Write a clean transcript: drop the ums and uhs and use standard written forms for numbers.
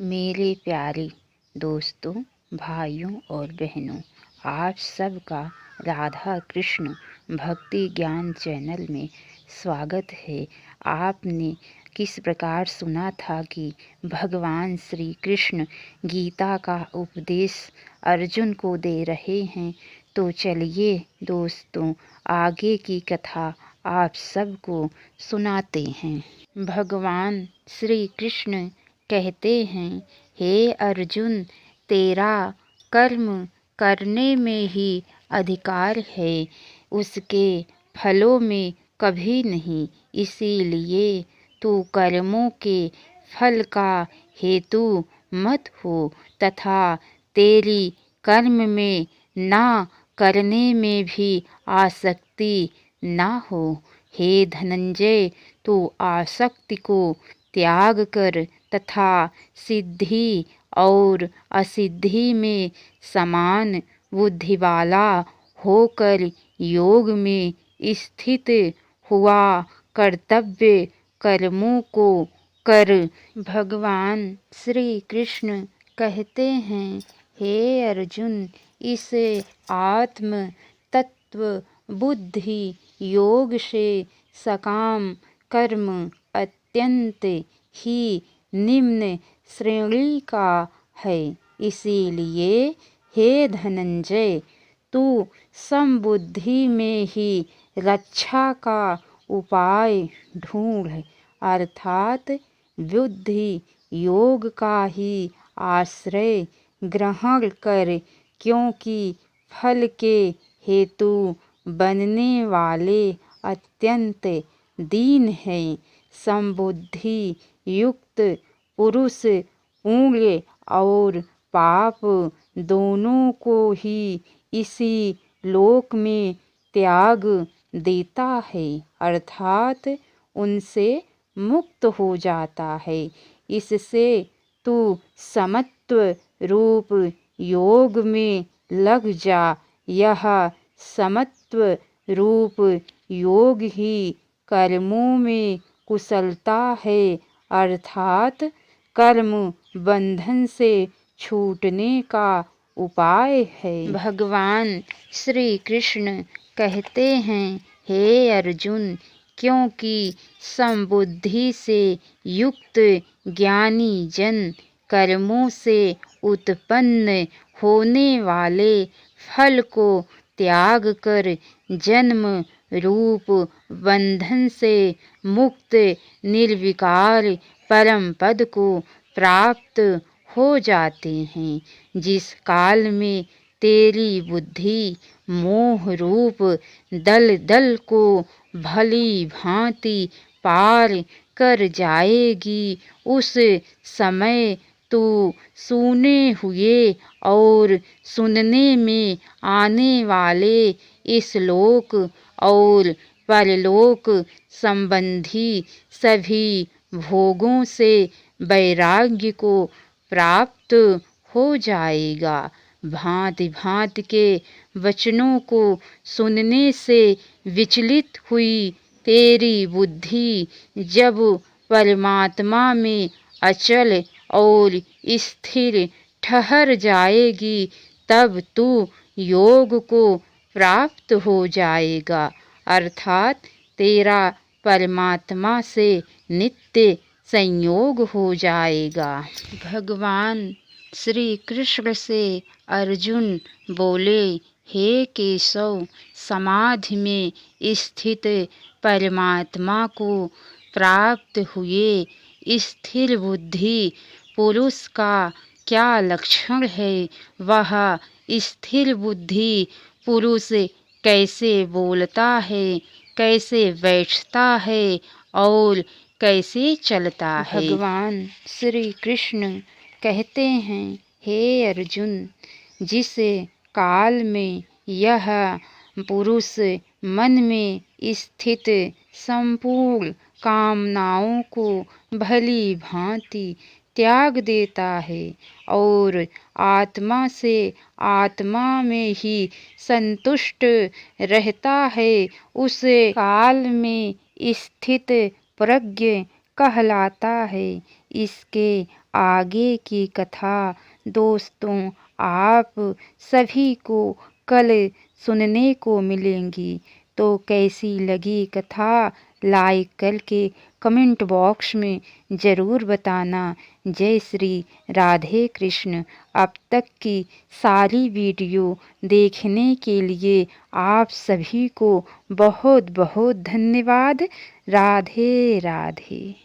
मेरे प्यारे दोस्तों, भाइयों और बहनों, आप सबका राधा कृष्ण भक्ति ज्ञान चैनल में स्वागत है। आपने किस प्रकार सुना था कि भगवान श्री कृष्ण गीता का उपदेश अर्जुन को दे रहे हैं। तो चलिए दोस्तों, आगे की कथा आप सबको सुनाते हैं। भगवान श्री कृष्ण कहते हैं, हे अर्जुन, तेरा कर्म करने में ही अधिकार है, उसके फलों में कभी नहीं। इसीलिए तू कर्मों के फल का हेतु मत हो तथा तेरी कर्म में ना करने में भी आसक्ति ना हो। हे धनंजय, तू आसक्ति को त्याग कर तथा सिद्धि और असिद्धि में समान बुद्धि वाला होकर योग में स्थित हुआ कर्तव्य कर्मों को कर। भगवान श्री कृष्ण कहते हैं, हे अर्जुन, इस आत्म तत्व बुद्धि योग से सकाम कर्म अत्यंत ही निम्न श्रेणी का है। इसीलिए हे धनंजय, तू समबुद्धि में ही रक्षा का उपाय ढूंढ, अर्थात बुद्धि योग का ही आश्रय ग्रहण कर, क्योंकि फल के हेतु बनने वाले अत्यंत दीन है। समबुद्धि युक्त पुरुष पुण्य और पाप दोनों को ही इसी लोक में त्याग देता है, अर्थात उनसे मुक्त हो जाता है। इससे तू समत्व रूप योग में लग जा। यह समत्व रूप योग ही कर्मों में कुशलता है, अर्थात कर्म बंधन से छूटने का उपाय है। भगवान श्री कृष्ण कहते हैं, हे अर्जुन, क्योंकि समबुद्धि से युक्त ज्ञानी जन कर्मों से उत्पन्न होने वाले फल को त्याग कर जन्म रूप बंधन से मुक्त निर्विकार परम पद को प्राप्त हो जाते हैं। जिस काल में तेरी बुद्धि मोह रूप दल दल को भली भांति पार कर जाएगी, उस समय तू सुने हुए और सुनने में आने वाले इस लोक और परलोक संबंधी सभी भोगों से वैराग्य को प्राप्त हो जाएगा। भांति भांति के वचनों को सुनने से विचलित हुई तेरी बुद्धि जब परमात्मा में अचल और स्थिर ठहर जाएगी, तब तू योग को प्राप्त हो जाएगा, अर्थात तेरा परमात्मा से नित्य संयोग हो जाएगा। भगवान श्री कृष्ण से अर्जुन बोले, हे केशव, समाधि में स्थित परमात्मा को प्राप्त हुए स्थिर बुद्धि पुरुष का क्या लक्षण है? वह स्थिर बुद्धि पुरुष कैसे बोलता है, कैसे बैठता है और कैसे चलता है? भगवान श्री कृष्ण कहते हैं, हे अर्जुन, जिस काल में यह पुरुष मन में स्थित संपूर्ण कामनाओं को भली भांति त्याग देता है और आत्मा से आत्मा में ही संतुष्ट रहता है, उस काल में स्थित प्रज्ञ कहलाता है। इसके आगे की कथा दोस्तों आप सभी को कल सुनने को मिलेंगी। तो कैसी लगी कथा लाइक करके कमेंट बॉक्स में ज़रूर बताना। जय श्री राधे कृष्ण। अब तक की सारी वीडियो देखने के लिए आप सभी को बहुत बहुत धन्यवाद। राधे राधे।